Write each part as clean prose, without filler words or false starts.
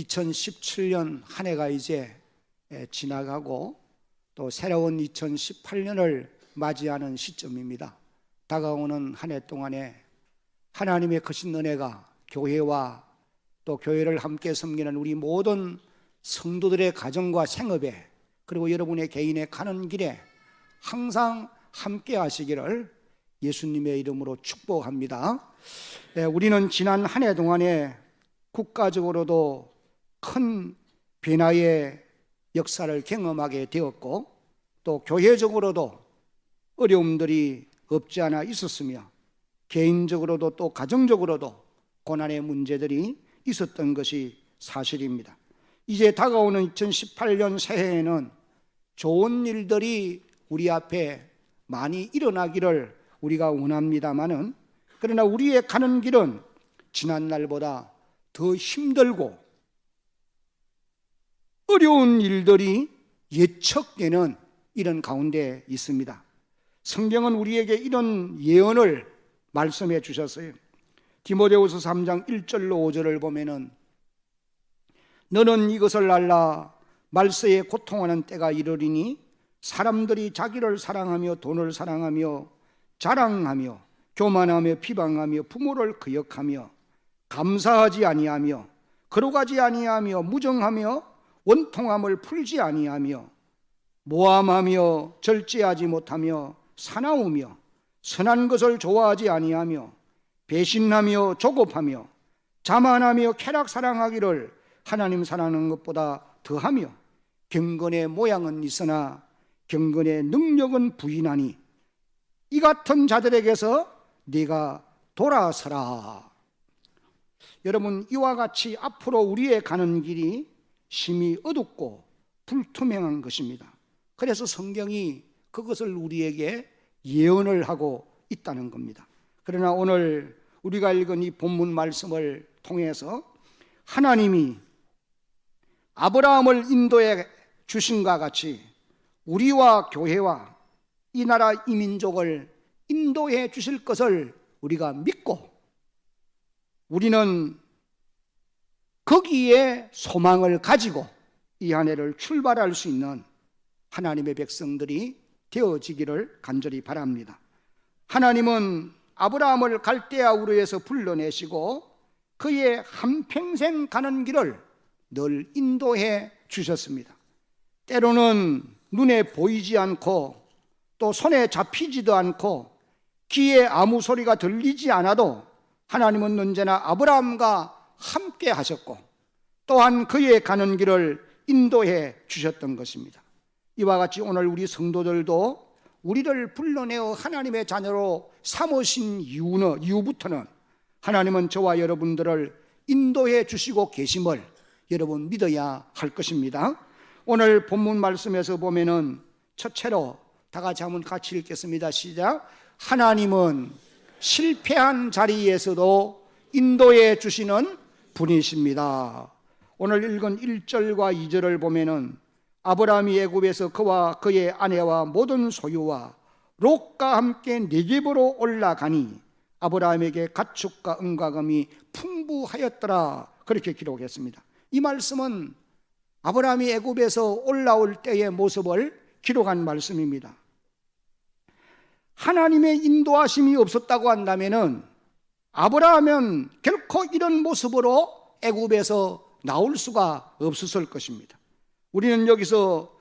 2017년 한 해가 이제 지나가고 또 새로운 2018년을 맞이하는 시점입니다. 다가오는 한 해 동안에 하나님의 크신 은혜가 교회와 또 교회를 함께 섬기는 우리 모든 성도들의 가정과 생업에, 그리고 여러분의 개인의 가는 길에 항상 함께 하시기를 예수님의 이름으로 축복합니다. 우리는 지난 한 해 동안에 국가적으로도 큰 변화의 역사를 경험하게 되었고, 또 교회적으로도 어려움들이 없지 않아 있었으며, 개인적으로도 또 가정적으로도 고난의 문제들이 있었던 것이 사실입니다. 이제 다가오는 2018년 새해에는 좋은 일들이 우리 앞에 많이 일어나기를 우리가 원합니다마는, 그러나 우리의 가는 길은 지난날보다 더 힘들고 어려운 일들이 예측되는 이런 가운데 있습니다. 성경은 우리에게 이런 예언을 말씀해 주셨어요. 디모데후서 3장 1절로 5절을 보면은, 너는 이것을 알라. 말세에 고통하는 때가 이르리니 사람들이 자기를 사랑하며 돈을 사랑하며 자랑하며 교만하며 비방하며 부모를 거역하며 감사하지 아니하며 거룩하지 아니하며 무정하며 원통함을 풀지 아니하며 모함하며 절제하지 못하며 사나우며 선한 것을 좋아하지 아니하며 배신하며 조급하며 자만하며 쾌락 사랑하기를 하나님 사랑하는 것보다 더하며 경건의 모양은 있으나 경건의 능력은 부인하니 이 같은 자들에게서 네가 돌아서라. 여러분, 이와 같이 앞으로 우리의 가는 길이 심히 어둡고 불투명한 것입니다. 그래서 성경이 그것을 우리에게 예언을 하고 있다는 겁니다. 그러나 오늘 우리가 읽은 이 본문 말씀을 통해서 하나님이 아브라함을 인도해 주신과 같이 우리와 교회와 이 나라 이 민족을 인도해 주실 것을 우리가 믿고, 우리는 거기에 소망을 가지고 이 한 해를 출발할 수 있는 하나님의 백성들이 되어지기를 간절히 바랍니다. 하나님은 아브라함을 갈대아 우르에서 불러내시고 그의 한평생 가는 길을 늘 인도해 주셨습니다. 때로는 눈에 보이지 않고 또 손에 잡히지도 않고 귀에 아무 소리가 들리지 않아도 하나님은 언제나 아브라함과 함께 하셨고 또한 그의 가는 길을 인도해 주셨던 것입니다. 이와 같이 오늘 우리 성도들도 우리를 불러내어 하나님의 자녀로 삼으신 이후부터는 하나님은 저와 여러분들을 인도해 주시고 계심을 여러분 믿어야 할 것입니다. 오늘 본문 말씀에서 보면은 첫째로 다 같이 한번 같이 읽겠습니다. 시작. 하나님은 실패한 자리에서도 인도해 주시는 분이십니다. 오늘 읽은 1절과 2절을 보면은 아브라함이 애굽에서 그와 그의 아내와 모든 소유와 롯과 함께 네겝으로 올라가니 아브라함에게 가축과 은과금이 풍부하였더라, 그렇게 기록했습니다. 이 말씀은 아브라함이 애굽에서 올라올 때의 모습을 기록한 말씀입니다. 하나님의 인도하심이 없었다고 한다면은 아브라함은 결코 이런 모습으로 애굽에서 나올 수가 없었을 것입니다. 우리는 여기서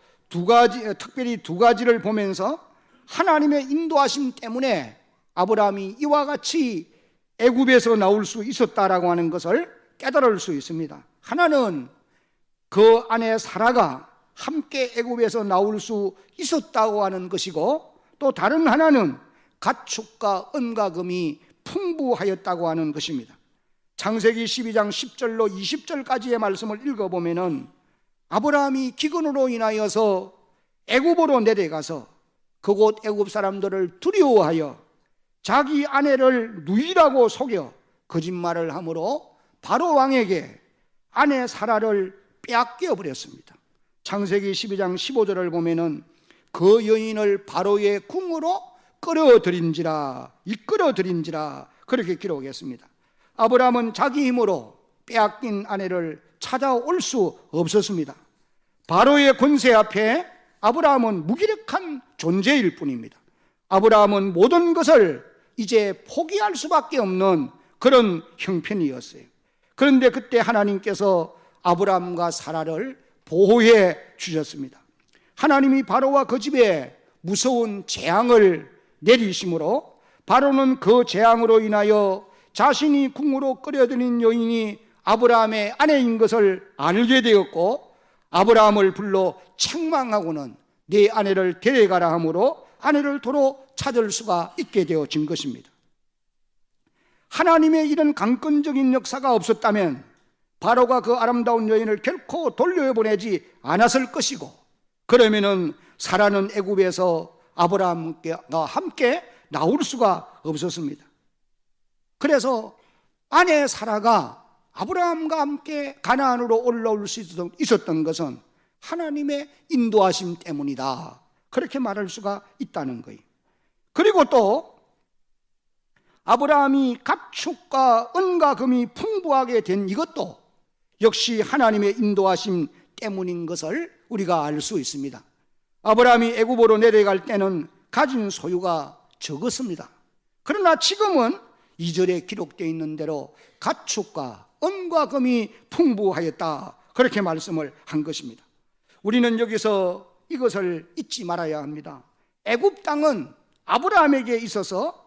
특별히 두 가지를 보면서 하나님의 인도하심 때문에 아브라함이 이와 같이 애굽에서 나올 수 있었다라고 하는 것을 깨달을 수 있습니다. 하나는 그 아내 사라가 함께 애굽에서 나올 수 있었다고 하는 것이고, 또 다른 하나는 가축과 은과금이 풍부하였다고 하는 것입니다. 창세기 12장 10절로 20절까지의 말씀을 읽어보면은 아브라함이 기근으로 인하여서 애굽으로 내려가서 그곳 애굽 사람들을 두려워하여 자기 아내를 누이라고 속여 거짓말을 함으로 바로 왕에게 아내 사라를 빼앗겨 버렸습니다. 창세기 12장 15절을 보면은 그 여인을 바로의 궁으로 이끌어들인지라 그렇게 기록했습니다. 아브라함은 자기 힘으로 빼앗긴 아내를 찾아올 수 없었습니다. 바로의 권세 앞에 아브라함은 무기력한 존재일 뿐입니다. 아브라함은 모든 것을 이제 포기할 수밖에 없는 그런 형편이었어요. 그런데 그때 하나님께서 아브라함과 사라를 보호해 주셨습니다. 하나님이 바로와 그 집에 무서운 재앙을 내리심으로 바로는 그 재앙으로 인하여 자신이 궁으로 끌어들인 여인이 아브라함의 아내인 것을 알게 되었고, 아브라함을 불러 책망하고는 네 아내를 데려가라 하므로 아내를 도로 찾을 수가 있게 되어진 것입니다. 하나님의 이런 강권적인 역사가 없었다면 바로가 그 아름다운 여인을 결코 돌려보내지 않았을 것이고, 그러면은 사라는 애굽에서 아브라함과 함께 나올 수가 없었습니다. 그래서 아내 사라가 아브라함과 함께 가나안으로 올라올 수 있었던 것은 하나님의 인도하심 때문이다, 그렇게 말할 수가 있다는 거예요. 그리고 또 아브라함이 가축과 은과 금이 풍부하게 된 이것도 역시 하나님의 인도하심 때문인 것을 우리가 알 수 있습니다. 아브라함이 애굽으로 내려갈 때는 가진 소유가 적었습니다. 그러나 지금은 2절에 기록되어 있는 대로 가축과 은과 금이 풍부하였다, 그렇게 말씀을 한 것입니다. 우리는 여기서 이것을 잊지 말아야 합니다. 애굽 땅은 아브라함에게 있어서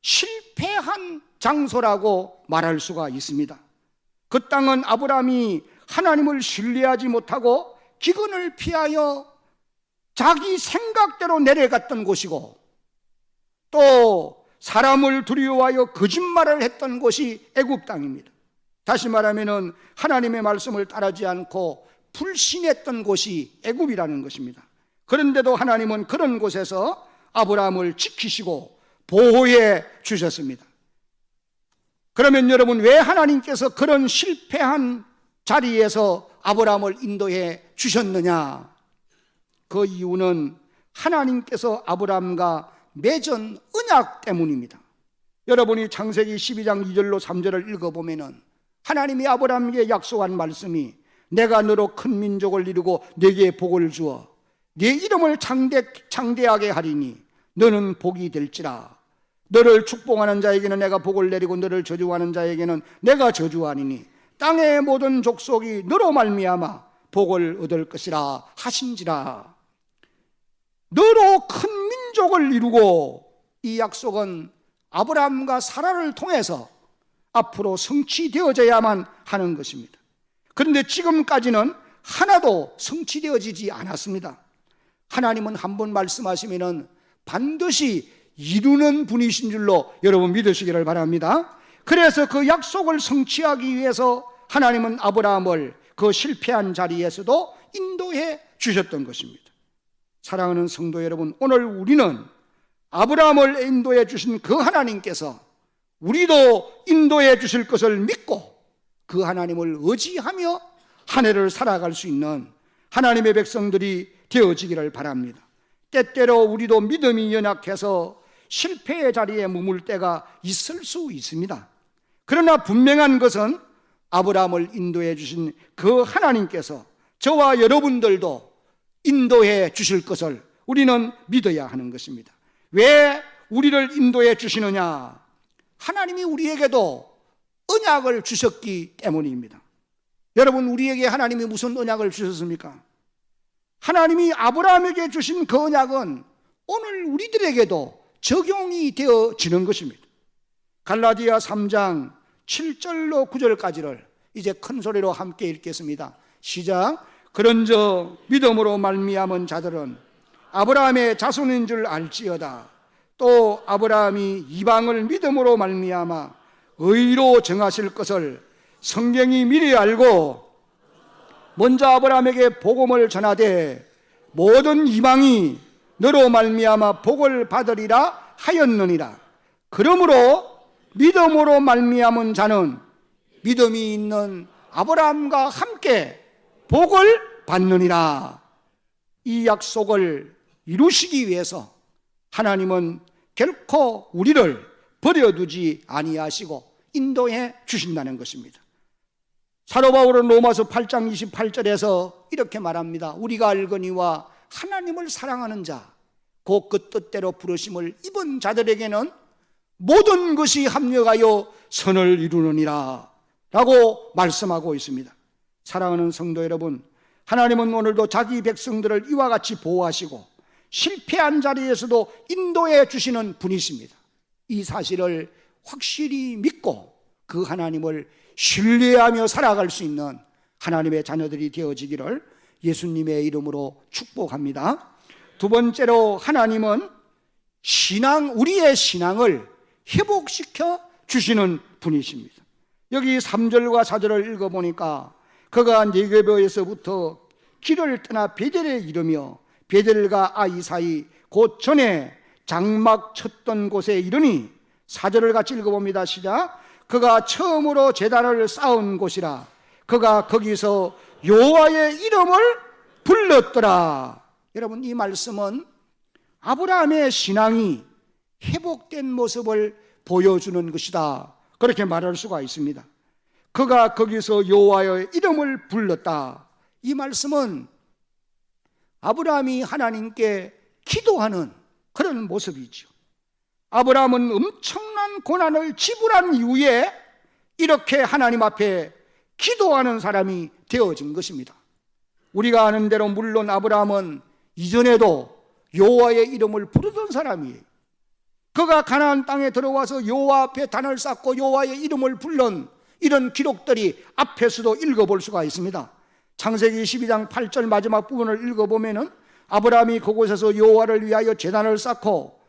실패한 장소라고 말할 수가 있습니다. 그 땅은 아브라함이 하나님을 신뢰하지 못하고 기근을 피하여 자기 생각대로 내려갔던 곳이고, 또 사람을 두려워하여 거짓말을 했던 곳이 애굽 땅입니다. 다시 말하면 하나님의 말씀을 따르지 않고 불신했던 곳이 애굽이라는 것입니다. 그런데도 하나님은 그런 곳에서 아브라함을 지키시고 보호해 주셨습니다. 그러면 여러분, 왜 하나님께서 그런 실패한 자리에서 아브라함을 인도해 주셨느냐? 그 이유는 하나님께서 아브라함과 맺은 언약 때문입니다. 여러분이 창세기 12장 2절로 3절을 읽어보면 하나님이 아브라함에게 약속한 말씀이 내가 너로 큰 민족을 이루고 네게 복을 주어 네 이름을 창대하게 하리니 너는 복이 될지라. 너를 축복하는 자에게는 내가 복을 내리고 너를 저주하는 자에게는 내가 저주하리니 땅의 모든 족속이 너로 말미암아 복을 얻을 것이라 하신지라. 너로 큰 민족을 이루고, 이 약속은 아브라함과 사라를 통해서 앞으로 성취되어져야만 하는 것입니다. 그런데 지금까지는 하나도 성취되어지지 않았습니다. 하나님은 한번 말씀하시면 반드시 이루는 분이신 줄로 여러분 믿으시기를 바랍니다. 그래서 그 약속을 성취하기 위해서 하나님은 아브라함을 그 실패한 자리에서도 인도해 주셨던 것입니다. 사랑하는 성도 여러분, 오늘 우리는 아브라함을 인도해 주신 그 하나님께서 우리도 인도해 주실 것을 믿고 그 하나님을 의지하며 한 해를 살아갈 수 있는 하나님의 백성들이 되어지기를 바랍니다. 때때로 우리도 믿음이 연약해서 실패의 자리에 머물 때가 있을 수 있습니다. 그러나 분명한 것은 아브라함을 인도해 주신 그 하나님께서 저와 여러분들도 인도해 주실 것을 우리는 믿어야 하는 것입니다. 왜 우리를 인도해 주시느냐? 하나님이 우리에게도 언약을 주셨기 때문입니다. 여러분, 우리에게 하나님이 무슨 언약을 주셨습니까? 하나님이 아브라함에게 주신 그 언약은 오늘 우리들에게도 적용이 되어지는 것입니다. 갈라디아 3장 7절로 9절까지를 이제 큰 소리로 함께 읽겠습니다. 시작. 그런저 믿음으로 말미암은 자들은 아브라함의 자손인 줄 알지어다. 또 아브라함이 이방을 믿음으로 말미암아 의로 정하실 것을 성경이 미리 알고 먼저 아브라함에게 복음을 전하되 모든 이방이 너로 말미암아 복을 받으리라 하였느니라. 그러므로 믿음으로 말미암은 자는 믿음이 있는 아브라함과 함께 복을 받느니라. 이 약속을 이루시기 위해서 하나님은 결코 우리를 버려두지 아니하시고 인도해 주신다는 것입니다. 사도 바울은 로마서 8장 28절에서 이렇게 말합니다. 우리가 알거니와 하나님을 사랑하는 자, 곧 그 뜻대로 부르심을 입은 자들에게는 모든 것이 합력하여 선을 이루느니라 라고 말씀하고 있습니다. 사랑하는 성도 여러분, 하나님은 오늘도 자기 백성들을 이와 같이 보호하시고 실패한 자리에서도 인도해 주시는 분이십니다. 이 사실을 확실히 믿고 그 하나님을 신뢰하며 살아갈 수 있는 하나님의 자녀들이 되어지기를 예수님의 이름으로 축복합니다. 두 번째로, 하나님은 우리의 신앙을 회복시켜 주시는 분이십니다. 여기 3절과 4절을 읽어보니까 그가 네게버에서부터 길을 떠나 베델에 이르며 베델과 아이 사이 곧 전에 장막 쳤던 곳에 이르니, 4절을 같이 읽어봅니다. 시작. 그가 처음으로 제단을 쌓은 곳이라. 그가 거기서 여호와의 이름을 불렀더라. 여러분, 이 말씀은 아브라함의 신앙이 회복된 모습을 보여주는 것이다, 그렇게 말할 수가 있습니다. 그가 거기서 여호와의 이름을 불렀다. 이 말씀은 아브라함이 하나님께 기도하는 그런 모습이죠. 아브라함은 엄청난 고난을 지불한 이후에 이렇게 하나님 앞에 기도하는 사람이 되어진 것입니다. 우리가 아는 대로 물론 아브라함은 이전에도 여호와의 이름을 부르던 사람이에요. 그가 가나안 땅에 들어와서 여호와 앞에 단을 쌓고 여호와의 이름을 불른 이런 기록들이 앞에서도 읽어볼 수가 있습니다. 창세기 12장 8절 마지막 부분을 읽어보면은 아브라함이 그곳에서 여호와를 위하여 제단을 쌓고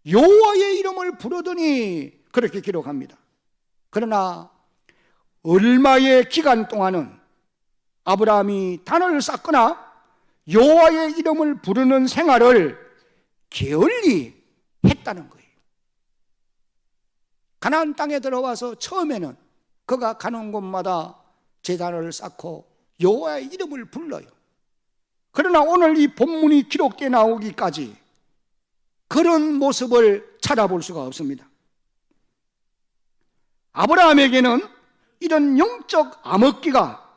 여호와의 이름을 부르더니, 그렇게 기록합니다. 그러나 얼마의 기간 동안은 아브라함이 단을 쌓거나 여호와의 이름을 부르는 생활을 게을리 했다는 거예요. 가나안 땅에 들어와서 처음에는 그가 가는 곳마다 제단을 쌓고 여호와의 이름을 불러요. 그러나 오늘 이 본문이 기록되어 나오기까지 그런 모습을 찾아볼 수가 없습니다. 아브라함에게는 이런 영적 암흑기가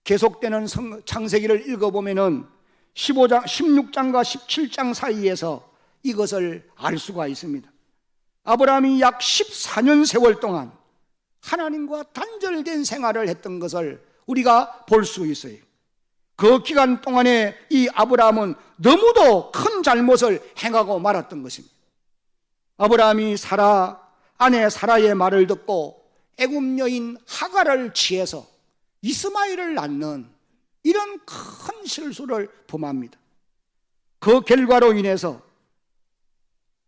계속되는 창세기를 읽어보면은 16장과 17장 사이에서 이것을 알 수가 있습니다. 아브라함이 약 14년 세월 동안 하나님과 단절된 생활을 했던 것을 우리가 볼 수 있어요. 그 기간 동안에 이 아브라함은 너무도 큰 잘못을 행하고 말았던 것입니다. 아브라함이 아내 사라의 말을 듣고 애굽 여인 하갈을 취해서 이스마엘을 낳는 이런 큰 실수를 범합니다. 그 결과로 인해서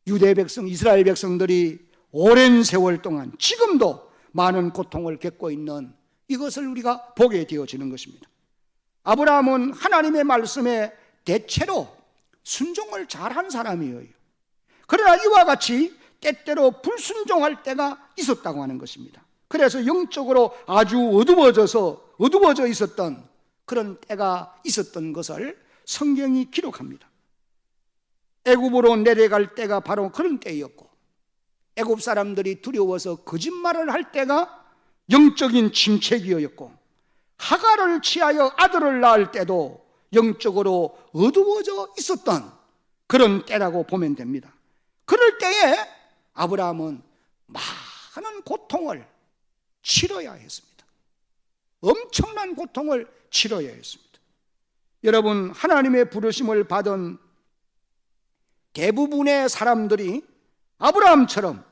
유대 백성, 이스라엘 백성들이 오랜 세월 동안 지금도 많은 고통을 겪고 있는 이것을 우리가 보게 되어지는 것입니다. 아브라함은 하나님의 말씀에 대체로 순종을 잘한 사람이에요. 그러나 이와 같이 때때로 불순종할 때가 있었다고 하는 것입니다. 그래서 영적으로 아주 어두워져 있었던 그런 때가 있었던 것을 성경이 기록합니다. 애굽으로 내려갈 때가 바로 그런 때였고, 애굽 사람들이 두려워서 거짓말을 할 때가 영적인 침체기였고, 하갈을 취하여 아들을 낳을 때도 영적으로 어두워져 있었던 그런 때라고 보면 됩니다. 그럴 때에 아브라함은 많은 고통을 치러야 했습니다. 엄청난 고통을 치러야 했습니다. 여러분, 하나님의 부르심을 받은 대부분의 사람들이 아브라함처럼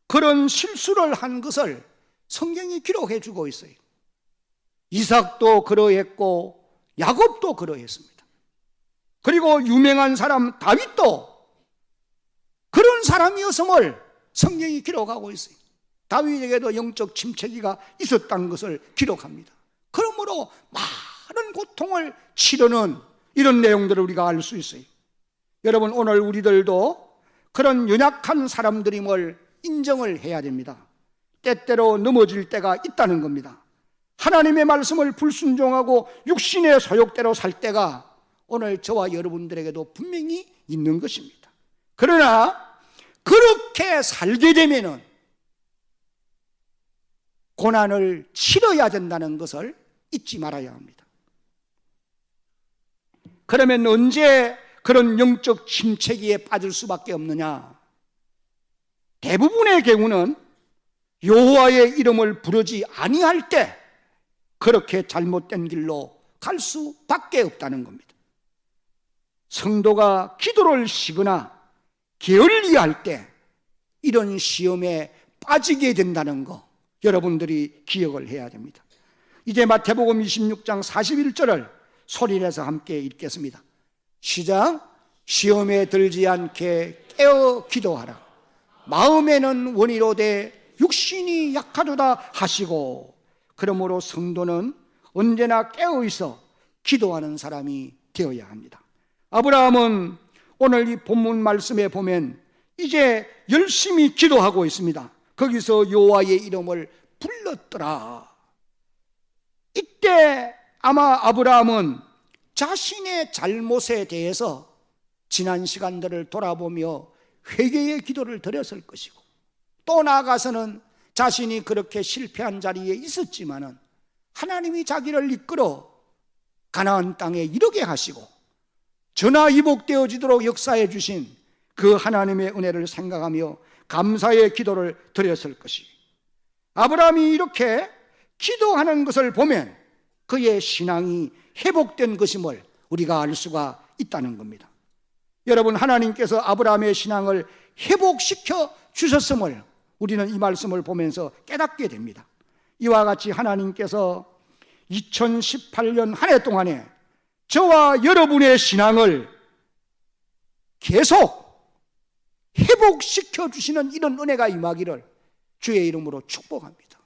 그런 실수를 한 것을 성경이 기록해 주고 있어요. 이삭도 그러했고 야곱도 그러했습니다. 그리고 유명한 사람 다윗도 그런 사람이었음을 성경이 기록하고 있어요. 다윗에게도 영적 침체기가 있었다는 것을 기록합니다. 그러므로 많은 고통을 치르는 이런 내용들을 우리가 알 수 있어요. 여러분, 오늘 우리들도 그런 연약한 사람들임을 인정을 해야 됩니다. 때때로 넘어질 때가 있다는 겁니다. 하나님의 말씀을 불순종하고 육신의 소욕대로 살 때가 오늘 저와 여러분들에게도 분명히 있는 것입니다. 그러나 그렇게 살게 되면은 고난을 치러야 된다는 것을 잊지 말아야 합니다. 그러면 언제 그런 영적 침체기에 빠질 수밖에 없느냐? 대부분의 경우는 여호와의 이름을 부르지 아니할 때 그렇게 잘못된 길로 갈 수밖에 없다는 겁니다. 성도가 기도를 쉬거나 게을리할 때 이런 시험에 빠지게 된다는 거 여러분들이 기억을 해야 됩니다. 이제 마태복음 26장 41절을 소리내서 함께 읽겠습니다. 시작. 시험에 들지 않게 깨어 기도하라. 마음에는 원이로되 육신이 약하도다 하시고. 그러므로 성도는 언제나 깨어 있어 기도하는 사람이 되어야 합니다. 아브라함은 오늘 이 본문 말씀에 보면 이제 열심히 기도하고 있습니다. 거기서 여호와의 이름을 불렀더라. 이때 아마 아브라함은 자신의 잘못에 대해서 지난 시간들을 돌아보며 회개의 기도를 드렸을 것이고, 또 나아가서는 자신이 그렇게 실패한 자리에 있었지만은 하나님이 자기를 이끌어 가나안 땅에 이르게 하시고 전화위복되어지도록 역사해 주신 그 하나님의 은혜를 생각하며 감사의 기도를 드렸을 것이, 아브라함이 이렇게 기도하는 것을 보면 그의 신앙이 회복된 것임을 우리가 알 수가 있다는 겁니다. 여러분, 하나님께서 아브라함의 신앙을 회복시켜 주셨음을 우리는 이 말씀을 보면서 깨닫게 됩니다. 이와 같이 하나님께서 2018년 한 해 동안에 저와 여러분의 신앙을 계속 회복시켜 주시는 이런 은혜가 임하기를 주의 이름으로 축복합니다.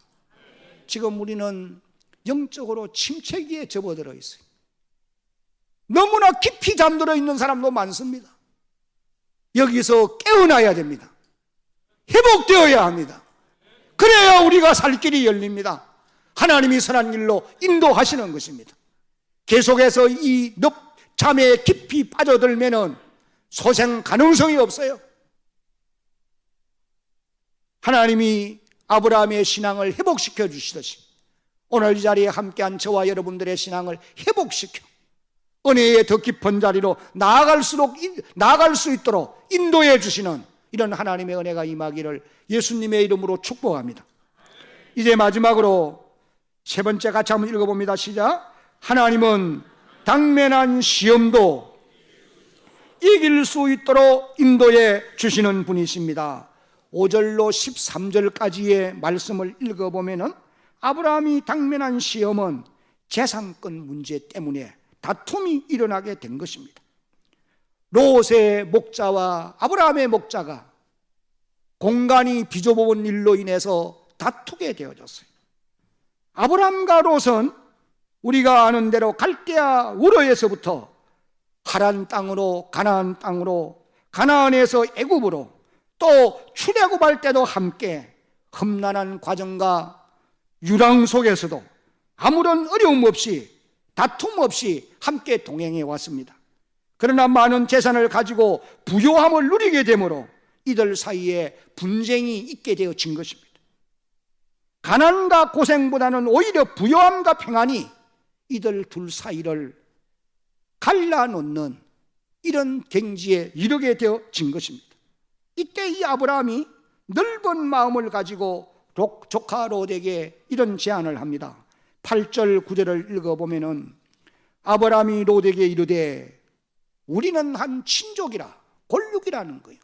지금 우리는 영적으로 침체기에 접어들어 있어요. 너무나 깊이 잠들어 있는 사람도 많습니다. 여기서 깨어나야 됩니다. 회복되어야 합니다. 그래야 우리가 살 길이 열립니다. 하나님이 선한 길로 인도하시는 것입니다. 계속해서 이 잠에 깊이 빠져들면은 소생 가능성이 없어요. 하나님이 아브라함의 신앙을 회복시켜 주시듯이 오늘 이 자리에 함께한 저와 여러분들의 신앙을 회복시켜 은혜의 더 깊은 자리로 나아갈 수 있도록 인도해 주시는 이런 하나님의 은혜가 임하기를 예수님의 이름으로 축복합니다. 이제 마지막으로 세 번째 같이 한번 읽어봅니다. 시작. 하나님은 당면한 시험도 이길 수 있도록 인도해 주시는 분이십니다. 5절로 13절까지의 말씀을 읽어보면 아브라함이 당면한 시험은 재산권 문제 때문에 다툼이 일어나게 된 것입니다. 롯의 목자와 아브라함의 목자가 공간이 비좁은 일로 인해서 다투게 되어졌어요. 아브라함과 롯은 우리가 아는 대로 갈대아 우르에서부터 하란 땅으로 가나안 땅으로, 가나안에서 애굽으로, 또 출애굽할 때도 함께 험난한 과정과 유랑 속에서도 아무런 어려움 없이 다툼 없이 함께 동행해 왔습니다. 그러나 많은 재산을 가지고 부요함을 누리게 되므로 이들 사이에 분쟁이 있게 되어진 것입니다. 가난과 고생보다는 오히려 부요함과 평안이 이들 둘 사이를 갈라놓는 이런 경지에 이르게 되어진 것입니다. 이때 이 아브라함이 넓은 마음을 가지고 조카 롯에게 이런 제안을 합니다. 8절 9절을 읽어보면 아브라함이 롯에게 이르되 우리는 한 친족이라, 골육이라는 거예요.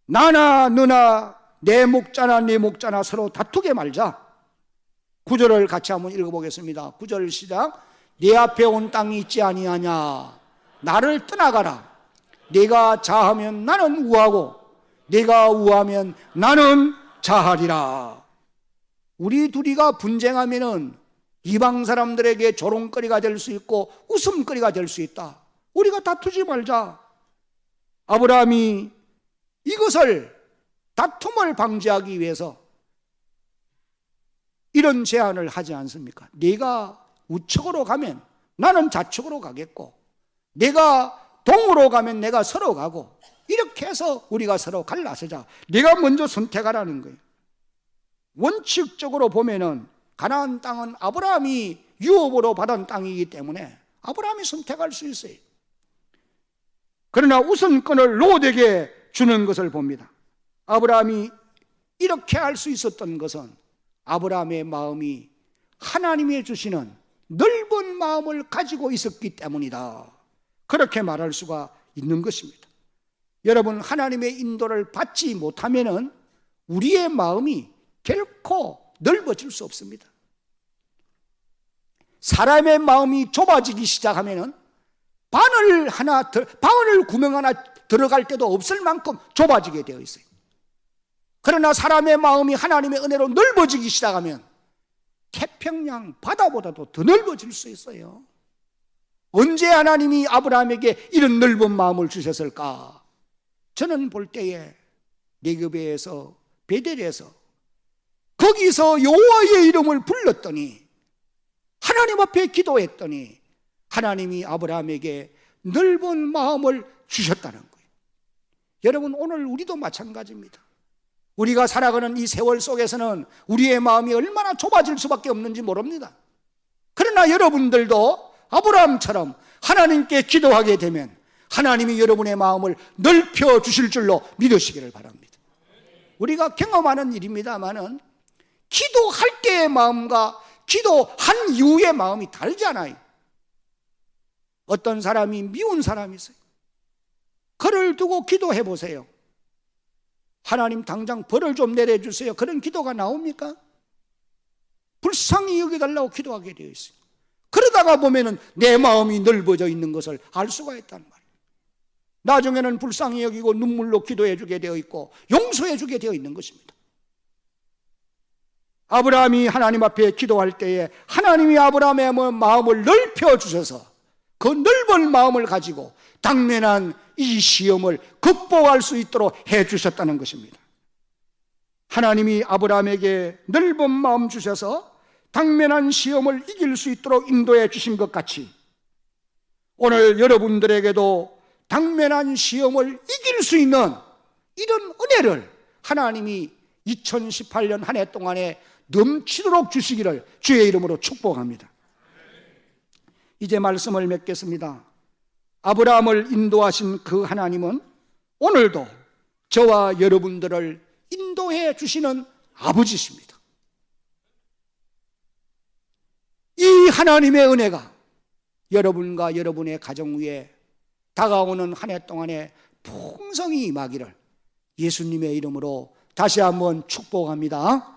나나 너나 내 목자나 네 목자나 서로 다투게 말자. 9절을 같이 한번 읽어보겠습니다. 9절 시작. 네 앞에 온 땅이 있지 아니하냐. 나를 떠나가라. 네가 자하면 나는 우하고 네가 우하면 나는 자하리라. 우리 둘이가 분쟁하면은 이방 사람들에게 조롱거리가 될 수 있고 웃음거리가 될 수 있다. 우리가 다투지 말자. 아브라함이 이것을 다툼을 방지하기 위해서 이런 제안을 하지 않습니까? 네가 우측으로 가면 나는 좌측으로 가겠고, 네가 동으로 가면 내가 서로 가고, 이렇게 해서 우리가 서로 갈라서자. 네가 먼저 선택하라는 거예요. 원칙적으로 보면은 가나안 땅은 아브라함이 유업으로 받은 땅이기 때문에 아브라함이 선택할 수 있어요. 그러나 우선권을 롯에게 주는 것을 봅니다. 아브라함이 이렇게 할 수 있었던 것은 아브라함의 마음이 하나님이 주시는 넓은 마음을 가지고 있었기 때문이다. 그렇게 말할 수가 있는 것입니다. 여러분, 하나님의 인도를 받지 못하면은 우리의 마음이 결코 넓어질 수 없습니다. 사람의 마음이 좁아지기 시작하면은 바늘 구멍 하나 들어갈 때도 없을 만큼 좁아지게 되어 있어요. 그러나 사람의 마음이 하나님의 은혜로 넓어지기 시작하면 태평양 바다보다도 더 넓어질 수 있어요. 언제 하나님이 아브라함에게 이런 넓은 마음을 주셨을까? 저는 볼 때에 네겝에서 베델에서 거기서 여호와의 이름을 불렀더니 하나님 앞에 기도했더니 하나님이 아브라함에게 넓은 마음을 주셨다는 거예요. 여러분, 오늘 우리도 마찬가지입니다. 우리가 살아가는 이 세월 속에서는 우리의 마음이 얼마나 좁아질 수밖에 없는지 모릅니다. 그러나 여러분들도 아브라함처럼 하나님께 기도하게 되면 하나님이 여러분의 마음을 넓혀 주실 줄로 믿으시기를 바랍니다. 우리가 경험하는 일입니다만은 기도할 때의 마음과 기도한 이후의 마음이 다르잖아요. 어떤 사람이 미운 사람이 있어요. 그를 두고 기도해 보세요. 하나님 당장 벌을 좀 내려주세요. 그런 기도가 나옵니까? 불쌍히 여겨달라고 기도하게 되어 있어요. 그러다가 보면은 내 마음이 넓어져 있는 것을 알 수가 있단 말이에요. 나중에는 불쌍히 여기고 눈물로 기도해 주게 되어 있고 용서해 주게 되어 있는 것입니다. 아브라함이 하나님 앞에 기도할 때에 하나님이 아브라함의 마음을 넓혀 주셔서 그 넓은 마음을 가지고 당면한 이 시험을 극복할 수 있도록 해 주셨다는 것입니다. 하나님이 아브라함에게 넓은 마음 주셔서 당면한 시험을 이길 수 있도록 인도해 주신 것 같이 오늘 여러분들에게도 당면한 시험을 이길 수 있는 이런 은혜를 하나님이 2018년 한 해 동안에 넘치도록 주시기를 주의 이름으로 축복합니다. 이제 말씀을 맺겠습니다. 아브라함을 인도하신 그 하나님은 오늘도 저와 여러분들을 인도해 주시는 아버지십니다. 이 하나님의 은혜가 여러분과 여러분의 가정 위에 다가오는 한 해 동안에 풍성히 임하기를 예수님의 이름으로 다시 한번 축복합니다.